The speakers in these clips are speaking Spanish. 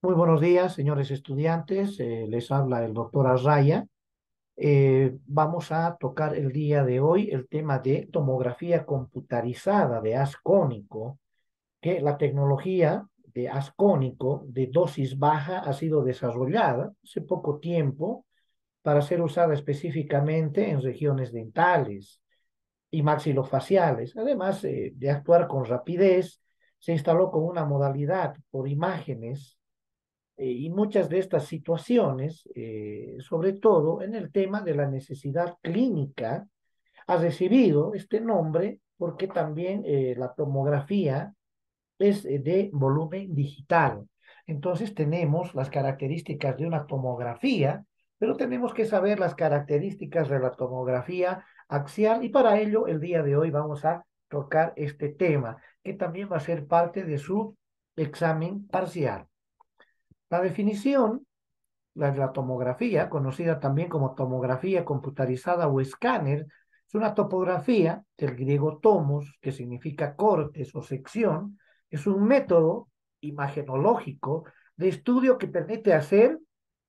Muy buenos días, señores estudiantes. Les habla el doctor Arraya. Vamos a tocar el día de hoy el tema de tomografía computarizada de haz cónico, que la tecnología de haz cónico de dosis baja ha sido desarrollada hace poco tiempo para ser usada específicamente en regiones dentales y maxilofaciales. Además de actuar con rapidez, se instaló con una modalidad por imágenes y muchas de estas situaciones, sobre todo en el tema de la necesidad clínica, ha recibido este nombre porque también la tomografía es de volumen digital. Entonces tenemos las características de una tomografía, pero tenemos que saber las características de la tomografía axial y para ello el día de hoy vamos a tocar este tema, que también va a ser parte de su examen parcial. La definición, la de la tomografía, conocida también como tomografía computarizada o escáner, es una topografía del griego tomos, que significa cortes o sección, es un método imagenológico de estudio que permite hacer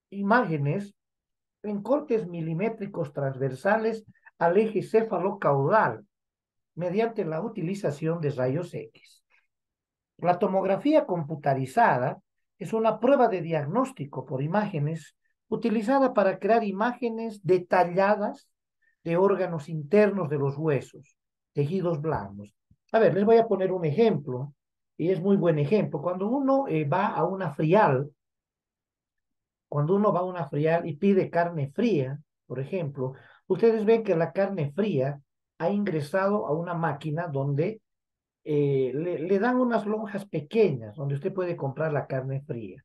imágenes en cortes milimétricos transversales al eje cefalocaudal mediante la utilización de rayos X. La tomografía computarizada es una prueba de diagnóstico por imágenes utilizada para crear imágenes detalladas de órganos internos de los huesos, tejidos blandos. A ver, les voy a poner un ejemplo, y es muy buen ejemplo. Cuando uno va a una frial y pide carne fría, por ejemplo, ustedes ven que la carne fría ha ingresado a una máquina donde le dan unas lonjas pequeñas donde usted puede comprar la carne fría,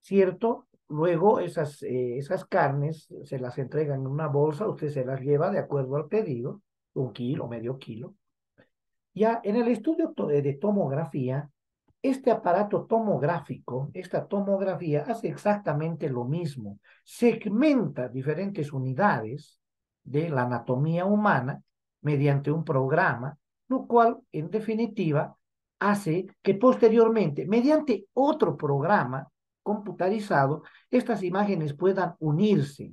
¿cierto? Luego esas carnes se las entregan en una bolsa, usted se las lleva de acuerdo al pedido, un kilo, medio kilo. Ya en el estudio de tomografía, este aparato tomográfico, esta tomografía hace exactamente lo mismo, segmenta diferentes unidades de la anatomía humana mediante un programa, lo cual en definitiva hace que posteriormente, mediante otro programa computarizado, estas imágenes puedan unirse,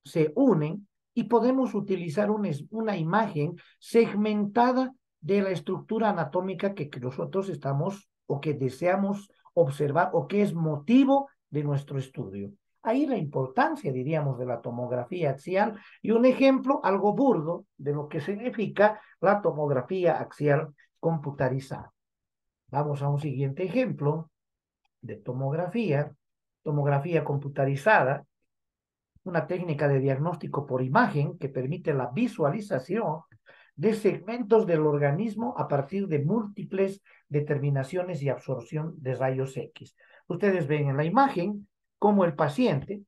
se unen y podemos utilizar una imagen segmentada de la estructura anatómica que nosotros estamos o que deseamos observar o que es motivo de nuestro estudio. Ahí la importancia, diríamos, de la tomografía axial y un ejemplo algo burdo de lo que significa la tomografía axial computarizada. Vamos a un siguiente ejemplo de tomografía, tomografía computarizada, una técnica de diagnóstico por imagen que permite la visualización de segmentos del organismo a partir de múltiples determinaciones y absorción de rayos X. Ustedes ven en la imagen cómo el paciente,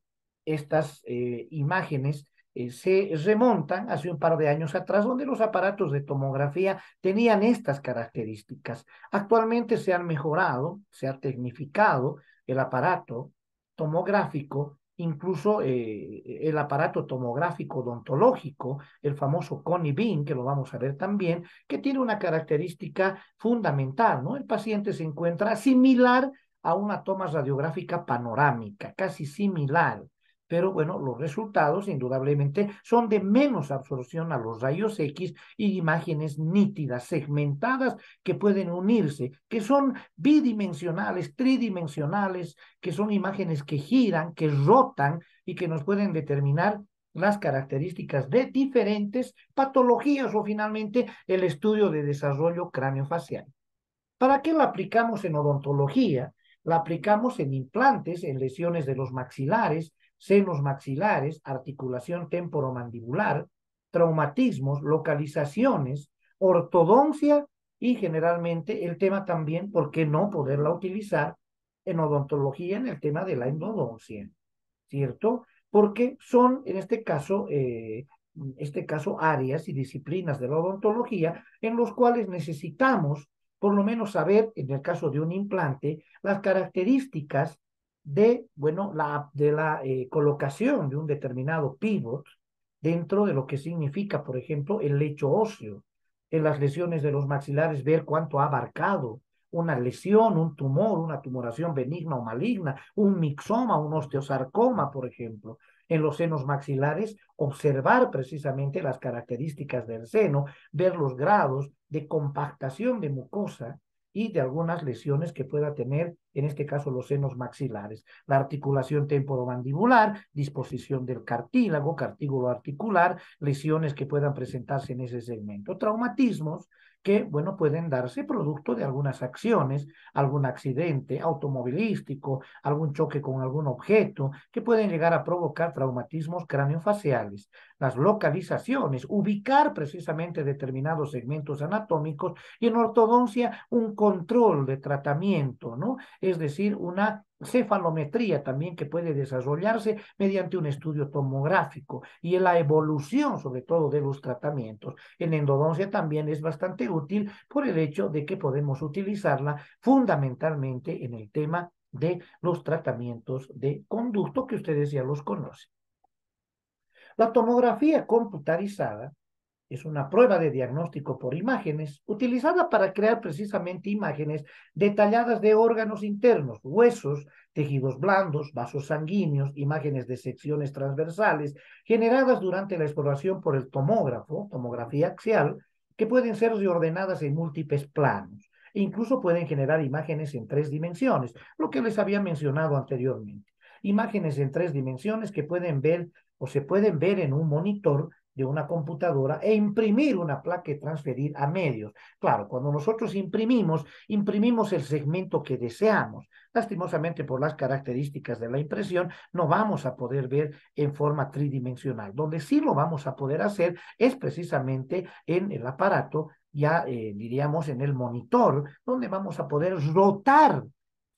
estas imágenes se remontan hace un par de años atrás, donde los aparatos de tomografía tenían estas características. Actualmente se han mejorado, se ha tecnificado el aparato tomográfico, incluso el aparato tomográfico odontológico, el famoso Coni-Beam, que lo vamos a ver también, que tiene una característica fundamental, ¿no? El paciente se encuentra similar a una toma radiográfica panorámica, casi similar. Pero bueno, los resultados indudablemente son de menos absorción a los rayos X y imágenes nítidas, segmentadas, que pueden unirse, que son bidimensionales, tridimensionales, que son imágenes que giran, que rotan y que nos pueden determinar las características de diferentes patologías o finalmente el estudio de desarrollo craneofacial. ¿Para qué la aplicamos en odontología? La aplicamos en implantes, en lesiones de los maxilares, senos maxilares, articulación temporomandibular, traumatismos, localizaciones, ortodoncia y generalmente el tema también, ¿por qué no poderla utilizar en odontología en el tema de la endodoncia? ¿Cierto? Porque son, en este caso, áreas y disciplinas de la odontología en los cuales necesitamos por lo menos saber, en el caso de un implante, las características de, bueno, de la colocación de un determinado pivot dentro de lo que significa, por ejemplo, el lecho óseo. En las lesiones de los maxilares, ver cuánto ha abarcado una lesión, un tumor, una tumoración benigna o maligna, un mixoma, un osteosarcoma, por ejemplo. En los senos maxilares, observar precisamente las características del seno, ver los grados de compactación de mucosa y de algunas lesiones que pueda tener, en este caso, los senos maxilares. La articulación temporomandibular, disposición del cartílago, cartílago articular, lesiones que puedan presentarse en ese segmento. Traumatismos que, bueno, pueden darse producto de algunas acciones, algún accidente automovilístico, algún choque con algún objeto, que pueden llegar a provocar traumatismos craneofaciales. Las localizaciones, ubicar precisamente determinados segmentos anatómicos y en ortodoncia un control de tratamiento, ¿no? Es decir, una cefalometría también que puede desarrollarse mediante un estudio tomográfico y en la evolución sobre todo de los tratamientos. En endodoncia también es bastante útil por el hecho de que podemos utilizarla fundamentalmente en el tema de los tratamientos de conducto que ustedes ya los conocen. La tomografía computarizada es una prueba de diagnóstico por imágenes utilizada para crear precisamente imágenes detalladas de órganos internos, huesos, tejidos blandos, vasos sanguíneos, imágenes de secciones transversales generadas durante la exploración por el tomógrafo, tomografía axial, que pueden ser reordenadas en múltiples planos e incluso pueden generar imágenes en 3 dimensiones, lo que les había mencionado anteriormente. Imágenes en 3 dimensiones que pueden ver o se pueden ver en un monitor de una computadora e imprimir una placa y transferir a medios. Claro, cuando nosotros imprimimos el segmento que deseamos. Lastimosamente, por las características de la impresión, no vamos a poder ver en forma tridimensional. Donde sí lo vamos a poder hacer es precisamente en el aparato, ya diríamos en el monitor, donde vamos a poder rotar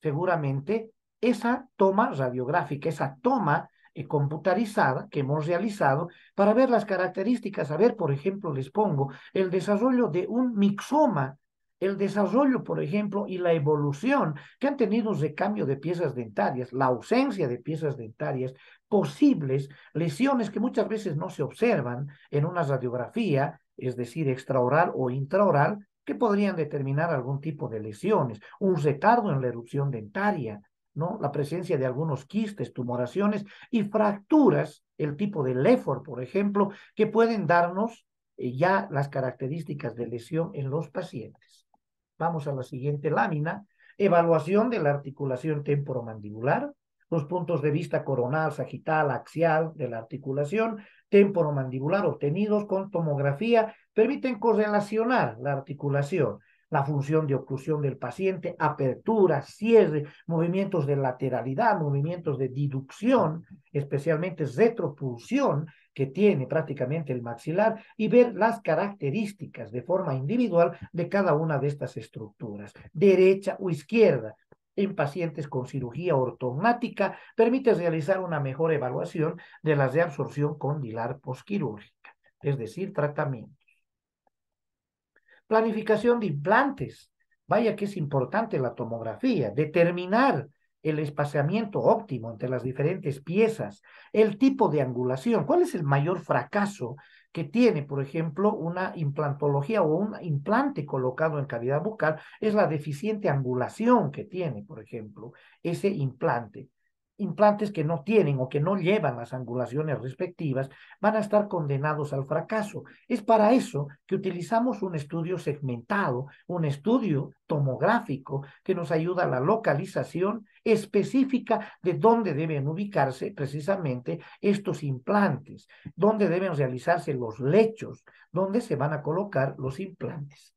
seguramente esa toma radiográfica, esa toma computarizada que hemos realizado para ver las características. A ver, por ejemplo, les pongo el desarrollo de un mixoma, el desarrollo, por ejemplo, y la evolución que han tenido un recambio de piezas dentarias, la ausencia de piezas dentarias, posibles lesiones que muchas veces no se observan en una radiografía, es decir, extraoral o intraoral, que podrían determinar algún tipo de lesiones, un retardo en la erupción dentaria, ¿no? La presencia de algunos quistes, tumoraciones y fracturas, el tipo de Lefford, por ejemplo, que pueden darnos ya las características de lesión en los pacientes. Vamos a la siguiente lámina. Evaluación de la articulación temporomandibular, los puntos de vista coronal, sagital, axial de la articulación temporomandibular obtenidos con tomografía permiten correlacionar la articulación, la función de oclusión del paciente, apertura, cierre, movimientos de lateralidad, movimientos de diducción, especialmente retropulsión que tiene prácticamente el maxilar y ver las características de forma individual de cada una de estas estructuras, derecha o izquierda. En pacientes con cirugía ortognática permite realizar una mejor evaluación de la reabsorción condilar posquirúrgica, es decir, tratamiento. Planificación de implantes. Vaya que es importante la tomografía, determinar el espaciamiento óptimo entre las diferentes piezas, el tipo de angulación. ¿Cuál es el mayor fracaso que tiene, por ejemplo, una implantología o un implante colocado en cavidad bucal? Es la deficiente angulación que tiene, por ejemplo, ese implante. Implantes que no tienen o que no llevan las angulaciones respectivas van a estar condenados al fracaso. Es para eso que utilizamos un estudio segmentado, un estudio tomográfico que nos ayuda a la localización específica de dónde deben ubicarse precisamente estos implantes, dónde deben realizarse los lechos, dónde se van a colocar los implantes.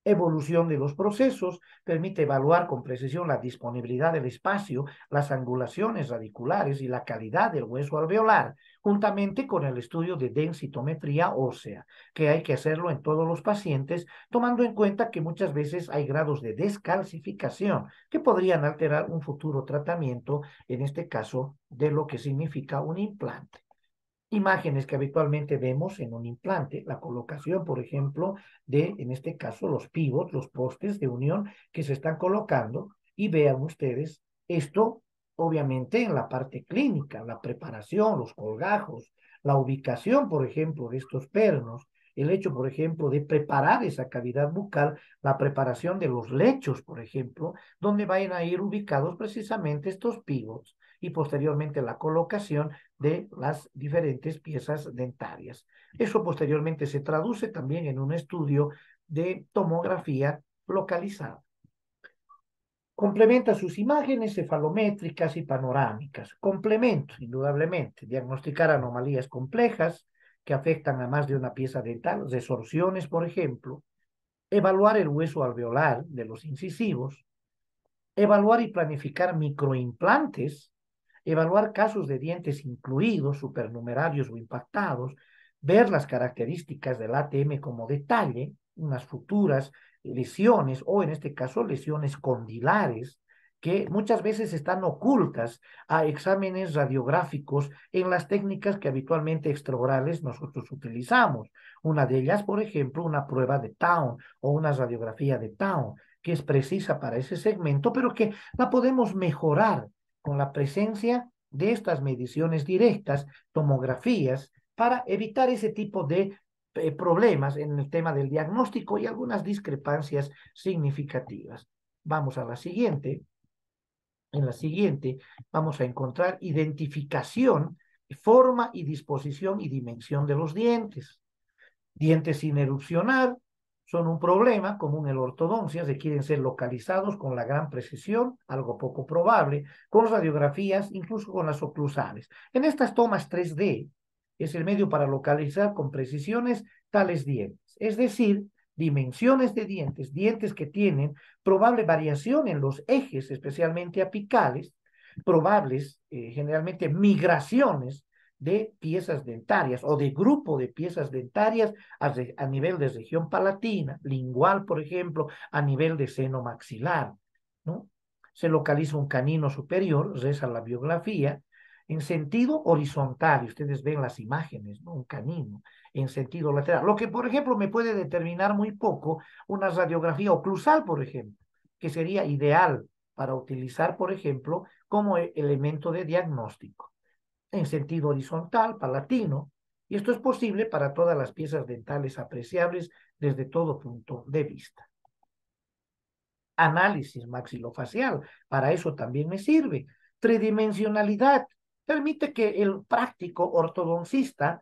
Evolución de los procesos permite evaluar con precisión la disponibilidad del espacio, las angulaciones radiculares y la calidad del hueso alveolar, juntamente con el estudio de densitometría ósea, que hay que hacerlo en todos los pacientes, tomando en cuenta que muchas veces hay grados de descalcificación que podrían alterar un futuro tratamiento, en este caso, de lo que significa un implante. Imágenes que habitualmente vemos en un implante, la colocación, por ejemplo, de, en este caso, los pivots, los postes de unión que se están colocando, y vean ustedes esto, obviamente, en la parte clínica, la preparación, los colgajos, la ubicación, por ejemplo, de estos pernos, el hecho, por ejemplo, de preparar esa cavidad bucal, la preparación de los lechos, por ejemplo, donde vayan a ir ubicados precisamente estos pivots y posteriormente la colocación de las diferentes piezas dentarias. Eso posteriormente se traduce también en un estudio de tomografía localizada. Complementa sus imágenes cefalométricas y panorámicas. Complemento, indudablemente, diagnosticar anomalías complejas que afectan a más de una pieza dental, resorciones, por ejemplo, evaluar el hueso alveolar de los incisivos, evaluar y planificar microimplantes, evaluar casos de dientes incluidos, supernumerarios o impactados, ver las características del ATM como detalle, unas futuras lesiones o en este caso lesiones condilares que muchas veces están ocultas a exámenes radiográficos en las técnicas que habitualmente extraorales nosotros utilizamos. Una de ellas, por ejemplo, una prueba de Town o una radiografía de Town, que es precisa para ese segmento, pero que la podemos mejorar con la presencia de estas mediciones directas, tomografías, para evitar ese tipo de problemas en el tema del diagnóstico y algunas discrepancias significativas. Vamos a la siguiente. En la siguiente vamos a encontrar identificación, forma y disposición y dimensión de los dientes. Dientes sin erupcionar son un problema común en la ortodoncia, requieren ser localizados con la gran precisión, algo poco probable, con radiografías, incluso con las oclusales. En estas tomas 3D es el medio para localizar con precisiones tales dientes, es decir, dimensiones de dientes, dientes que tienen probable variación en los ejes, especialmente apicales, probables, generalmente migraciones de piezas dentarias o de grupo de piezas dentarias a nivel de región palatina, lingual, por ejemplo, a nivel de seno maxilar, ¿no? Se localiza un canino superior, reza la biografía, en sentido horizontal, y ustedes ven las imágenes, ¿no? Un canino en sentido lateral, lo que, por ejemplo, me puede determinar muy poco una radiografía oclusal, por ejemplo, que sería ideal para utilizar, por ejemplo, como elemento de diagnóstico en sentido horizontal, palatino, y esto es posible para todas las piezas dentales apreciables desde todo punto de vista. Análisis maxilofacial, para eso también me sirve. Tridimensionalidad, permite que el práctico ortodoncista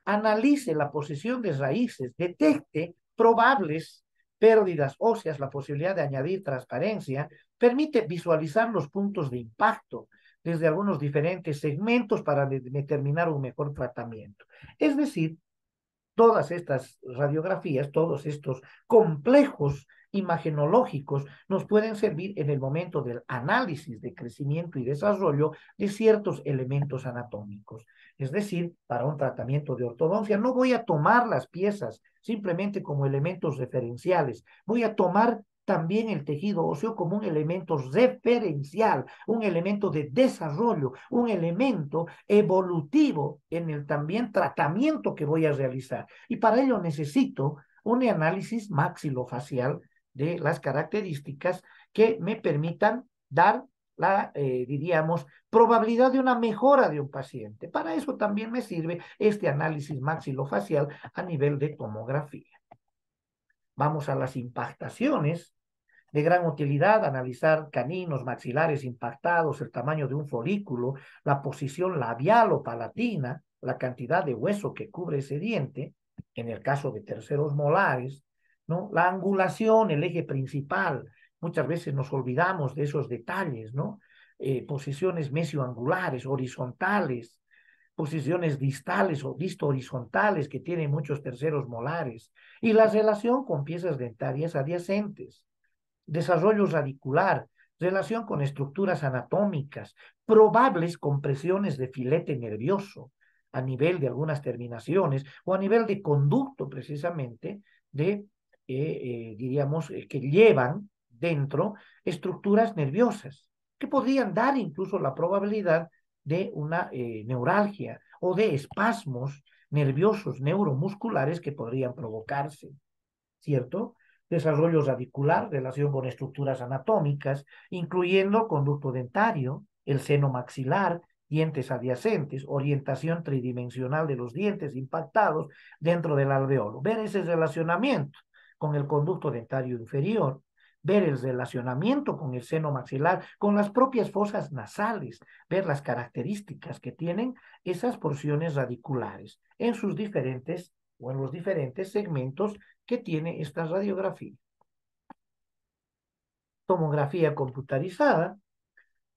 analice la posición de raíces, detecte probables pérdidas óseas, la posibilidad de añadir transparencia, permite visualizar los puntos de impacto desde algunos diferentes segmentos para determinar un mejor tratamiento. Es decir, todas estas radiografías, todos estos complejos imagenológicos nos pueden servir en el momento del análisis de crecimiento y desarrollo de ciertos elementos anatómicos. Es decir, para un tratamiento de ortodoncia no voy a tomar las piezas simplemente como elementos referenciales, voy a tomar también el tejido óseo como un elemento referencial, un elemento de desarrollo, un elemento evolutivo en el también tratamiento que voy a realizar. Y para ello necesito un análisis maxilofacial de las características que me permitan dar la, diríamos, probabilidad de una mejora de un paciente. Para eso también me sirve este análisis maxilofacial a nivel de tomografía. Vamos a las impactaciones. De gran utilidad analizar caninos maxilares impactados, el tamaño de un folículo, la posición labial o palatina, la cantidad de hueso que cubre ese diente, en el caso de terceros molares, ¿no? La angulación, el eje principal, muchas veces nos olvidamos de esos detalles, ¿no? Posiciones mesioangulares, horizontales, posiciones distales o disto-horizontales que tienen muchos terceros molares, y la relación con piezas dentarias adyacentes, desarrollo radicular, relación con estructuras anatómicas, probables compresiones de filete nervioso a nivel de algunas terminaciones o a nivel de conducto precisamente de, diríamos, que llevan dentro estructuras nerviosas que podrían dar incluso la probabilidad de una neuralgia o de espasmos nerviosos neuromusculares que podrían provocarse, ¿cierto? Desarrollo radicular, relación con estructuras anatómicas, incluyendo conducto dentario, el seno maxilar, dientes adyacentes, orientación tridimensional de los dientes impactados dentro del alveolo, ver ese relacionamiento con el conducto dentario inferior, ver el relacionamiento con el seno maxilar, con las propias fosas nasales, ver las características que tienen esas porciones radiculares en sus diferentes o en los diferentes segmentos que tiene esta radiografía. Tomografía computarizada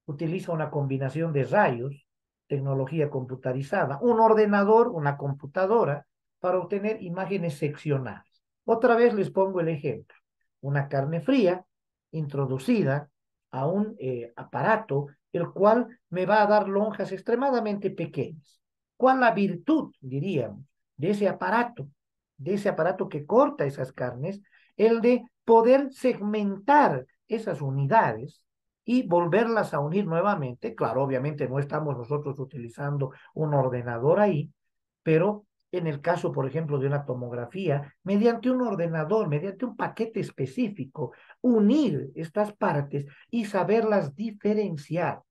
utiliza una combinación de rayos, tecnología computarizada, un ordenador, una computadora, para obtener imágenes seccionadas. Otra vez les pongo el ejemplo. Una carne fría introducida a un aparato, el cual me va a dar lonjas extremadamente pequeñas. ¿Cuál la virtud, diríamos, de ese aparato que corta esas carnes? El de poder segmentar esas unidades y volverlas a unir nuevamente. Claro, obviamente no estamos nosotros utilizando un ordenador ahí, pero en el caso, por ejemplo, de una tomografía, mediante un ordenador, mediante un paquete específico, unir estas partes y saberlas diferenciar.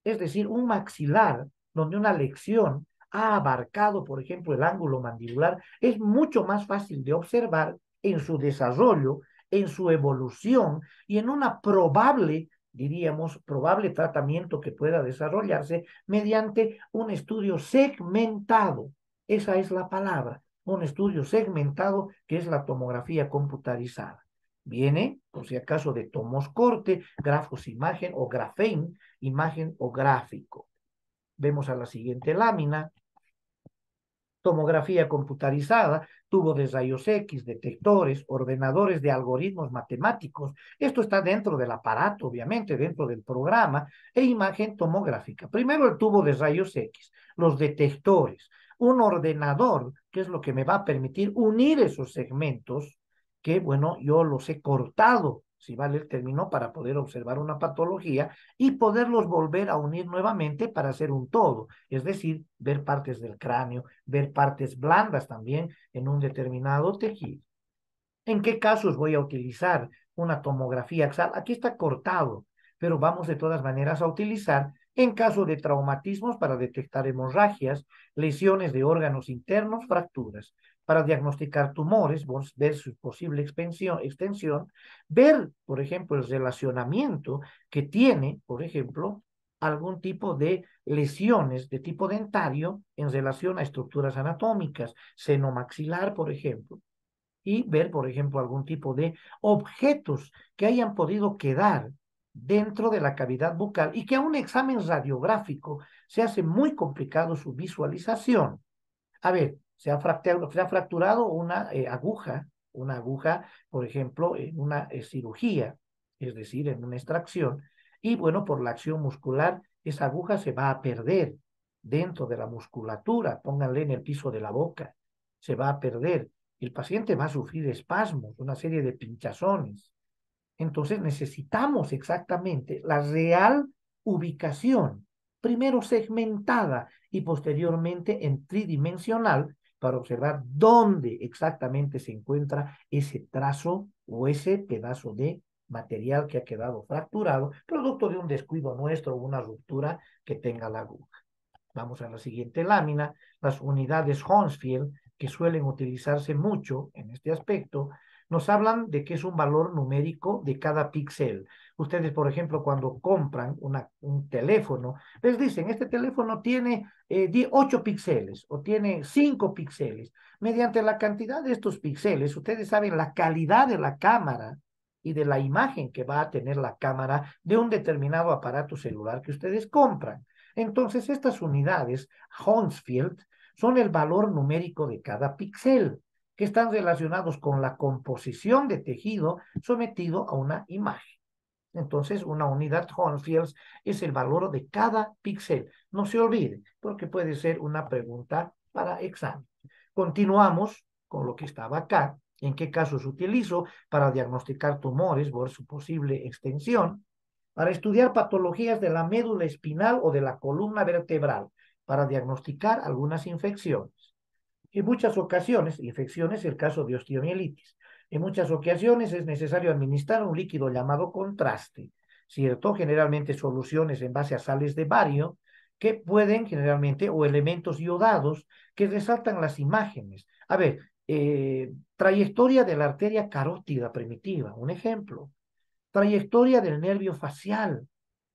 Es decir, un maxilar donde una lección ha abarcado, por ejemplo, el ángulo mandibular, es mucho más fácil de observar en su desarrollo, en su evolución y en una probable, diríamos, probable tratamiento que pueda desarrollarse mediante un estudio segmentado. Esa es la palabra, un estudio segmentado que es la tomografía computarizada. Viene, por si acaso, de tomos corte, grafos imagen o grafén, imagen o gráfico. Vemos a la siguiente lámina. Tomografía computarizada, tubo de rayos X, detectores, ordenadores de algoritmos matemáticos. Esto está dentro del aparato, obviamente, dentro del programa, e imagen tomográfica. Primero el tubo de rayos X, los detectores, un ordenador, que es lo que me va a permitir unir esos segmentos, que, bueno, yo los he cortado, si vale el término, para poder observar una patología y poderlos volver a unir nuevamente para hacer un todo, es decir, ver partes del cráneo, ver partes blandas también en un determinado tejido. ¿En qué casos voy a utilizar una tomografía axial? Aquí está cortado, pero vamos de todas maneras a utilizar en caso de traumatismos para detectar hemorragias, lesiones de órganos internos, fracturas, para diagnosticar tumores, ver su posible extensión, ver, por ejemplo, el relacionamiento que tiene, por ejemplo, algún tipo de lesiones de tipo dentario en relación a estructuras anatómicas, seno maxilar, por ejemplo, y ver, por ejemplo, algún tipo de objetos que hayan podido quedar dentro de la cavidad bucal y que a un examen radiográfico se hace muy complicado su visualización. A ver, se ha fracturado una aguja, por ejemplo, en una cirugía, es decir, en una extracción, y bueno, por la acción muscular, esa aguja se va a perder dentro de la musculatura, pónganle en el piso de la boca, se va a perder. El paciente va a sufrir espasmos, una serie de pinchazones. Entonces necesitamos exactamente la real ubicación, primero segmentada y posteriormente en tridimensional para observar dónde exactamente se encuentra ese trazo o ese pedazo de material que ha quedado fracturado, producto de un descuido nuestro o una ruptura que tenga la aguja. Vamos a la siguiente lámina, las unidades Hounsfield, que suelen utilizarse mucho en este aspecto, nos hablan de que es un valor numérico de cada píxel. Ustedes, por ejemplo, cuando compran un teléfono, les dicen, este teléfono tiene 8 píxeles o tiene 5 píxeles. Mediante la cantidad de estos píxeles, ustedes saben la calidad de la cámara y de la imagen que va a tener la cámara de un determinado aparato celular que ustedes compran. Entonces, estas unidades Hounsfield son el valor numérico de cada píxel, que están relacionados con la composición de tejido sometido a una imagen. Entonces, una unidad Hounsfield es el valor de cada píxel. No se olvide, porque puede ser una pregunta para examen. Continuamos con lo que estaba acá. ¿En qué casos utilizo para diagnosticar tumores por su posible extensión? Para estudiar patologías de la médula espinal o de la columna vertebral, para diagnosticar algunas infecciones. En muchas ocasiones, infecciones, el caso de osteomielitis. En muchas ocasiones es necesario administrar un líquido llamado contraste, ¿cierto? Generalmente soluciones en base a sales de bario que pueden generalmente, o elementos iodados que resaltan las imágenes. A ver, trayectoria de la arteria carótida primitiva, un ejemplo. Trayectoria del nervio facial.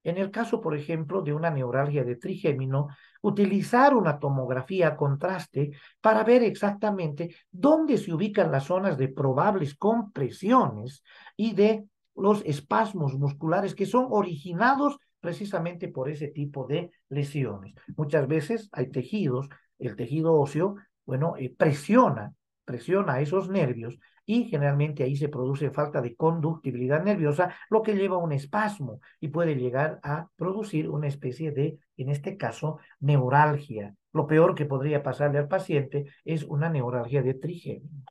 En el caso, por ejemplo, de una neuralgia de trigémino, utilizar una tomografía a contraste para ver exactamente dónde se ubican las zonas de probables compresiones y de los espasmos musculares que son originados precisamente por ese tipo de lesiones. Muchas veces hay tejidos, el tejido óseo, bueno, presiona esos nervios y generalmente ahí se produce falta de conductibilidad nerviosa, lo que lleva a un espasmo y puede llegar a producir una especie de, en este caso, neuralgia. Lo peor que podría pasarle al paciente es una neuralgia de trigémino.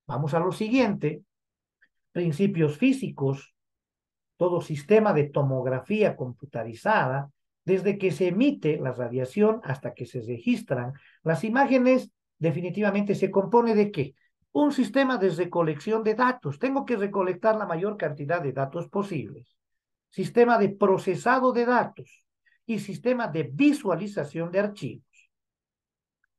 Vamos a lo siguiente, principios físicos. Todo sistema de tomografía computarizada, desde que se emite la radiación hasta que se registran las imágenes, definitivamente se compone de ¿qué? Un sistema de recolección de datos. Tengo que recolectar la mayor cantidad de datos posibles. Sistema de procesado de datos y sistema de visualización de archivos.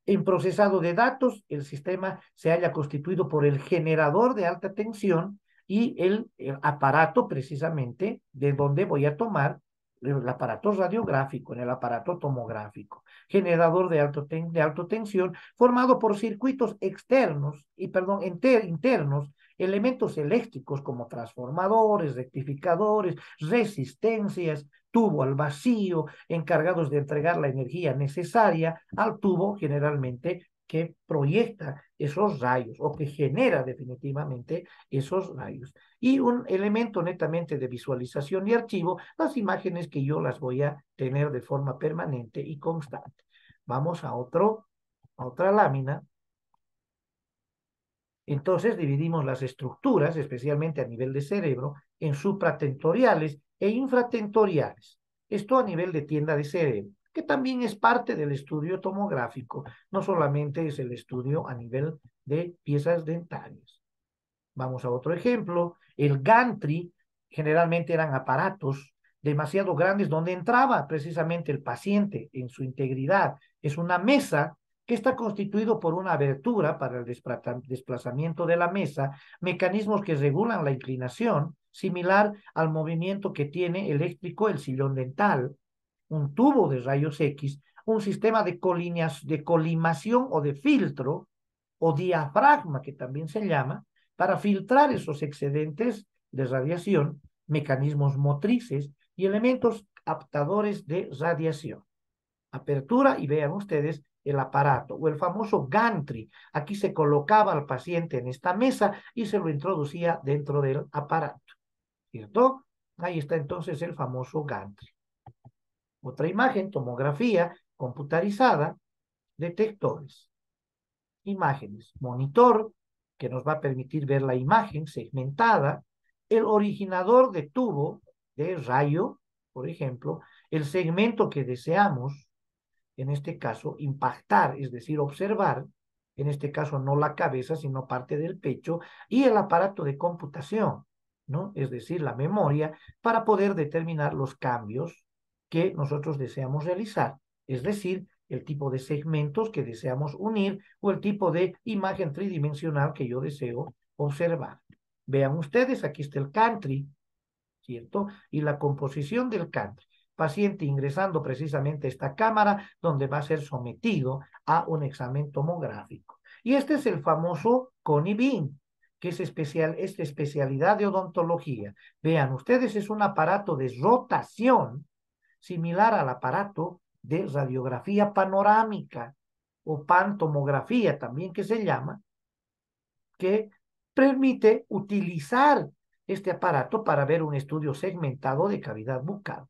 En procesado de datos, el sistema se haya constituido por el generador de alta tensión y el aparato precisamente de donde voy a tomar el aparato radiográfico, en el aparato tomográfico, generador de alta tensión formado por circuitos externos y, perdón, internos, elementos eléctricos como transformadores, rectificadores, resistencias, tubo al vacío, encargados de entregar la energía necesaria al tubo generalmente que proyecta esos rayos o que genera definitivamente esos rayos. Y un elemento netamente de visualización y archivo, las imágenes que yo las voy a tener de forma permanente y constante. Vamos a otra lámina. Entonces dividimos las estructuras, especialmente a nivel de cerebro, en supratentoriales e infratentoriales. Esto a nivel de tienda de cerebro, que también es parte del estudio tomográfico, no solamente es el estudio a nivel de piezas dentarias. Vamos a otro ejemplo. El gantry generalmente eran aparatos demasiado grandes donde entraba precisamente el paciente en su integridad. Es una mesa que está constituido por una abertura para el desplazamiento de la mesa, mecanismos que regulan la inclinación, similar al movimiento que tiene eléctrico el sillón dental, un tubo de rayos X, un sistema de colimación o de filtro, o diafragma, que también se llama, para filtrar esos excedentes de radiación, mecanismos motrices y elementos captadores de radiación. Apertura y vean ustedes el aparato o el famoso gantry. Aquí se colocaba al paciente en esta mesa y se lo introducía dentro del aparato, ¿cierto? Ahí está entonces el famoso gantry. Otra imagen, tomografía computarizada, detectores. Imágenes, monitor, que nos va a permitir ver la imagen segmentada, el originador de tubo de rayo, por ejemplo, el segmento que deseamos, en este caso, impactar, es decir, observar, en este caso no la cabeza, sino parte del pecho, y el aparato de computación, ¿no? Es decir, la memoria, para poder determinar los cambios que nosotros deseamos realizar, es decir, el tipo de segmentos que deseamos unir o el tipo de imagen tridimensional que yo deseo observar. Vean ustedes, aquí está el country, ¿cierto? Y la composición del country. Paciente ingresando precisamente a esta cámara donde va a ser sometido a un examen tomográfico. Y este es el famoso Connie Beam, que es especialidad de odontología. Vean ustedes, es un aparato de rotación similar al aparato de radiografía panorámica o pantomografía también que se llama, que permite utilizar este aparato para ver un estudio segmentado de cavidad bucal,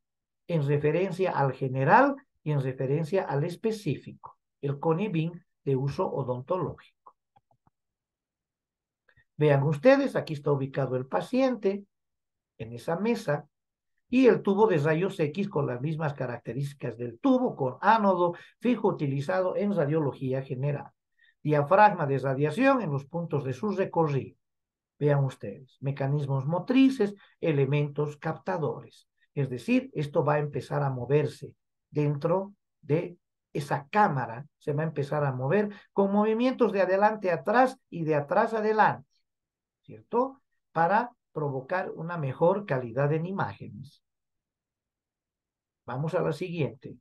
en referencia al general y en referencia al específico, el CONIBIN de uso odontológico. Vean ustedes, aquí está ubicado el paciente en esa mesa, y el tubo de rayos X con las mismas características del tubo, con ánodo fijo utilizado en radiología general. Diafragma de radiación en los puntos de su recorrido. Vean ustedes, mecanismos motrices, elementos captadores. Es decir, esto va a empezar a moverse dentro de esa cámara se va a empezar a mover con movimientos de adelante a atrás y de atrás a adelante, ¿cierto? Para provocar una mejor calidad en imágenes. Vamos a la siguiente.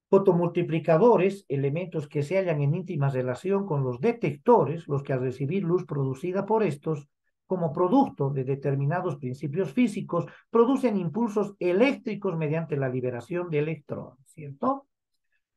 Fotomultiplicadores, elementos que se hallan en íntima relación con los detectores, los que al recibir luz producida por estos, como producto de determinados principios físicos, producen impulsos eléctricos mediante la liberación de electrones, ¿cierto?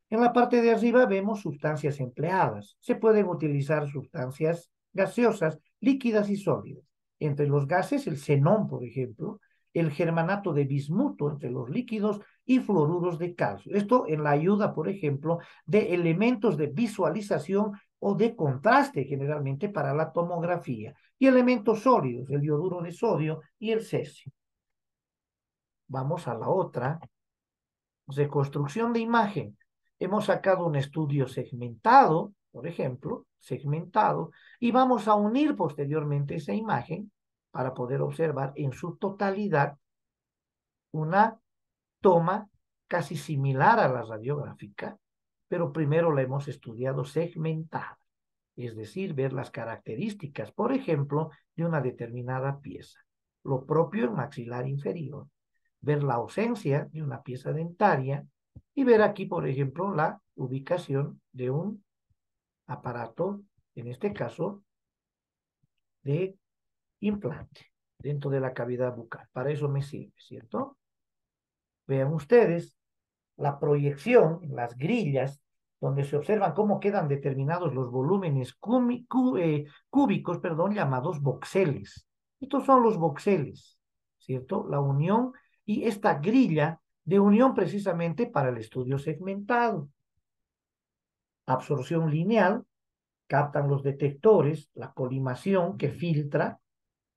En la parte de arriba vemos sustancias empleadas. Se pueden utilizar sustancias gaseosas, líquidas y sólidas. Entre los gases, el xenón, por ejemplo, el germanato de bismuto entre los líquidos y fluoruros de calcio. Esto en la ayuda, por ejemplo, de elementos de visualización o de contraste, generalmente para la tomografía. Y elementos sólidos, el yoduro de sodio y el cesio. Vamos a la otra. Reconstrucción de imagen. Hemos sacado un estudio segmentado, por ejemplo, segmentado, y vamos a unir posteriormente esa imagen para poder observar en su totalidad una toma casi similar a la radiográfica, pero primero la hemos estudiado segmentada, es decir, ver las características, por ejemplo, de una determinada pieza. Lo propio en maxilar inferior, ver la ausencia de una pieza dentaria y ver aquí, por ejemplo, la ubicación de un aparato, en este caso, de implante dentro de la cavidad bucal. Para eso me sirve, ¿cierto? Vean ustedes la proyección, las grillas, donde se observan cómo quedan determinados los volúmenes cúbicos, perdón, llamados voxeles. Estos son los voxeles, ¿cierto? La unión y esta grilla de unión precisamente para el estudio segmentado. Absorción lineal, captan los detectores, la colimación que filtra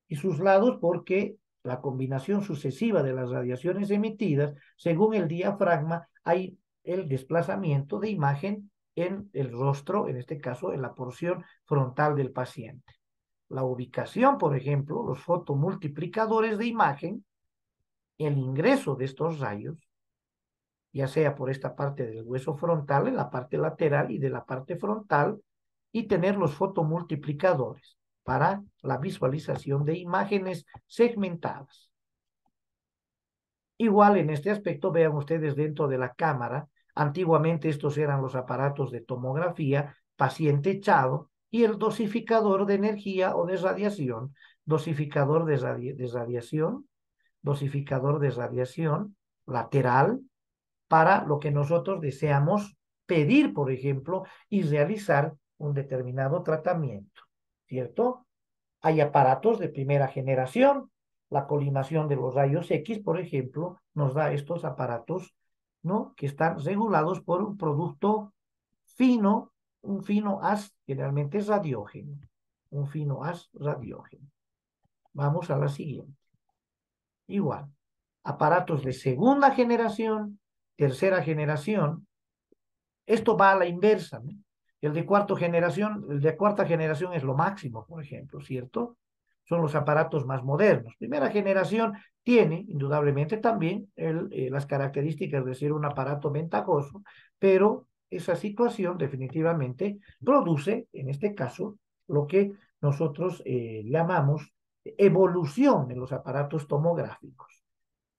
y sus lados porque la combinación sucesiva de las radiaciones emitidas, según el diafragma, hay el desplazamiento de imagen en el rostro, en este caso en la porción frontal del paciente. La ubicación, por ejemplo, los fotomultiplicadores de imagen, el ingreso de estos rayos, ya sea por esta parte del hueso frontal, en la parte lateral y de la parte frontal, y tener los fotomultiplicadores para la visualización de imágenes segmentadas. Igual en este aspecto, vean ustedes dentro de la cámara, antiguamente estos eran los aparatos de tomografía, paciente echado, y el dosificador de energía o de radiación, dosificador de radiación, dosificador de radiación lateral, para lo que nosotros deseamos pedir, por ejemplo, y realizar un determinado tratamiento, ¿cierto? Hay aparatos de primera generación, la colimación de los rayos X, por ejemplo, nos da estos aparatos, ¿no? Que están regulados por un producto fino, un fino haz, generalmente es radiógeno, un fino haz radiógeno. Vamos a la siguiente. Igual, aparatos de segunda generación, tercera generación, esto va a la inversa, ¿no? El de cuarta generación es lo máximo, por ejemplo, ¿cierto? Son los aparatos más modernos. Primera generación tiene, indudablemente, también las características de ser un aparato ventajoso, pero esa situación definitivamente produce, en este caso, lo que nosotros llamamos evolución en los aparatos tomográficos.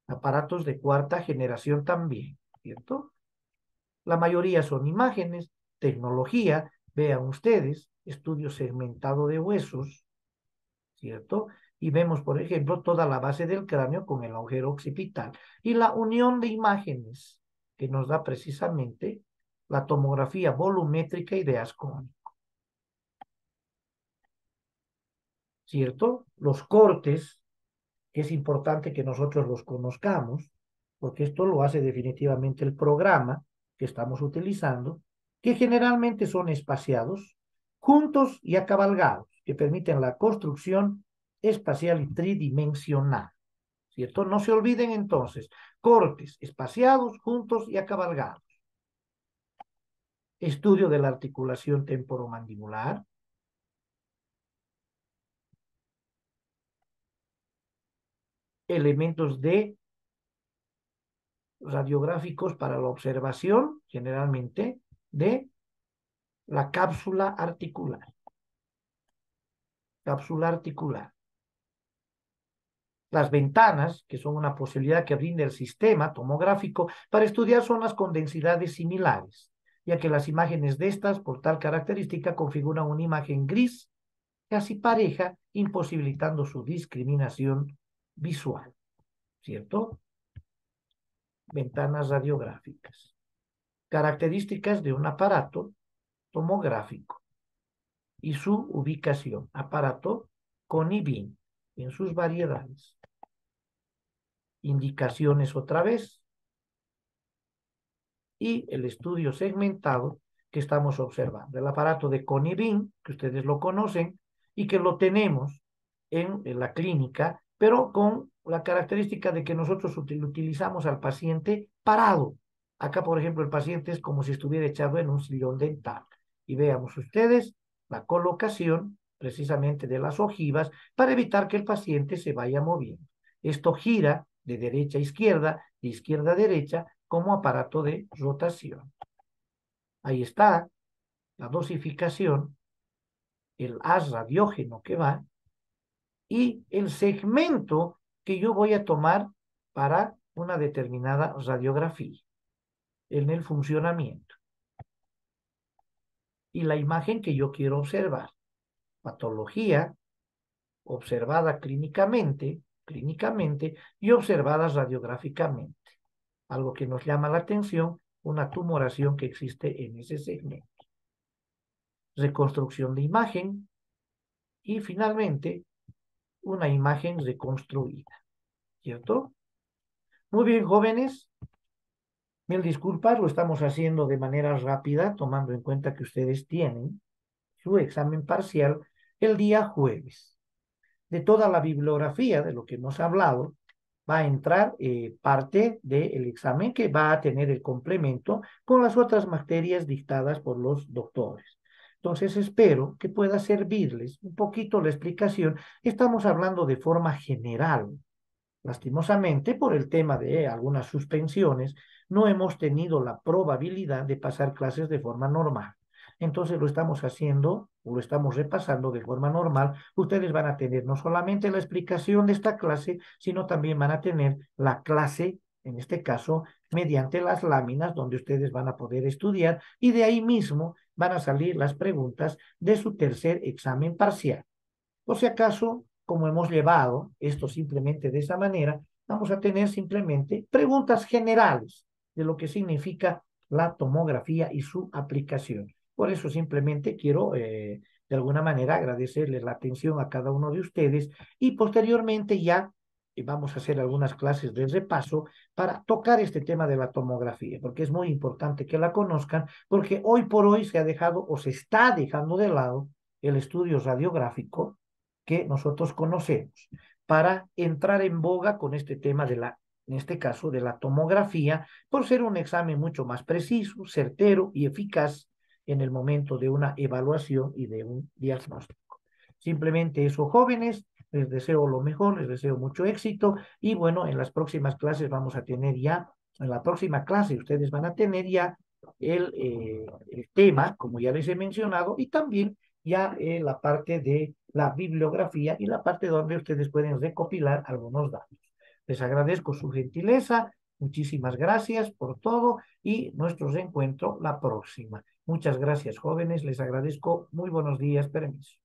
Aparatos de cuarta generación también, ¿cierto? La mayoría son imágenes, tecnología, vean ustedes, estudio segmentado de huesos, ¿cierto? Y vemos, por ejemplo, toda la base del cráneo con el agujero occipital. Y la unión de imágenes que nos da precisamente la tomografía volumétrica y de haz cónico, ¿cierto? Los cortes, que es importante que nosotros los conozcamos, porque esto lo hace definitivamente el programa que estamos utilizando, que generalmente son espaciados, juntos y acabalgados, que permiten la construcción espacial y tridimensional, ¿cierto? No se olviden entonces, cortes espaciados, juntos y acabalgados. Estudio de la articulación temporomandibular, elementos de radiográficos para la observación, generalmente, de la cápsula articular. Cápsula articular. Las ventanas, que son una posibilidad que brinda el sistema tomográfico para estudiar zonas con densidades similares, ya que las imágenes de estas, por tal característica, configuran una imagen gris, casi pareja, imposibilitando su discriminación visual, ¿cierto? Ventanas radiográficas. Características de un aparato tomográfico y su ubicación. Aparato Coni-Beam en sus variedades. Indicaciones otra vez. Y el estudio segmentado que estamos observando. El aparato de Coni-Beam, que ustedes lo conocen y que lo tenemos en la clínica, pero con la característica de que nosotros utilizamos al paciente parado. Acá, por ejemplo, el paciente es como si estuviera echado en un sillón dental. Y veamos ustedes la colocación precisamente de las ojivas para evitar que el paciente se vaya moviendo. Esto gira de derecha a izquierda, de izquierda a derecha, como aparato de rotación. Ahí está la dosificación, el haz radiógeno que va y el segmento que yo voy a tomar para una determinada radiografía en el funcionamiento. Y la imagen que yo quiero observar. Patología observada clínicamente y observada radiográficamente. Algo que nos llama la atención, una tumoración que existe en ese segmento. Reconstrucción de imagen y finalmente una imagen reconstruida, ¿cierto? Muy bien, jóvenes, mil disculpas, lo estamos haciendo de manera rápida, tomando en cuenta que ustedes tienen su examen parcial el día jueves. De toda la bibliografía de lo que hemos hablado, va a entrar parte del examen que va a tener el complemento con las otras materias dictadas por los doctores. Entonces espero que pueda servirles un poquito la explicación. Estamos hablando de forma general. Lastimosamente, por el tema de algunas suspensiones, no hemos tenido la probabilidad de pasar clases de forma normal. Entonces lo estamos haciendo o lo estamos repasando de forma normal. Ustedes van a tener no solamente la explicación de esta clase, sino también van a tener la clase, en este caso, mediante las láminas donde ustedes van a poder estudiar y de ahí mismo van a salir las preguntas de su tercer examen parcial. Por si acaso, como hemos llevado esto simplemente de esa manera, vamos a tener simplemente preguntas generales de lo que significa la tomografía y su aplicación. Por eso simplemente quiero, de alguna manera, agradecerles la atención a cada uno de ustedes y posteriormente ya vamos a hacer algunas clases de repaso para tocar este tema de la tomografía, porque es muy importante que la conozcan, porque hoy por hoy se ha dejado o se está dejando de lado el estudio radiográfico que nosotros conocemos para entrar en boga con este tema de la, en este caso, de la tomografía, por ser un examen mucho más preciso, certero y eficaz en el momento de una evaluación y de un diagnóstico. Simplemente eso, jóvenes, les deseo lo mejor, les deseo mucho éxito y bueno, en las próximas clases vamos a tener ya, en la próxima clase ustedes van a tener ya el tema, como ya les he mencionado, y también ya la parte de la bibliografía y la parte donde ustedes pueden recopilar algunos datos. Les agradezco su gentileza, muchísimas gracias por todo y nuestro reencuentro la próxima. Muchas gracias, jóvenes, les agradezco. Muy buenos días, permiso.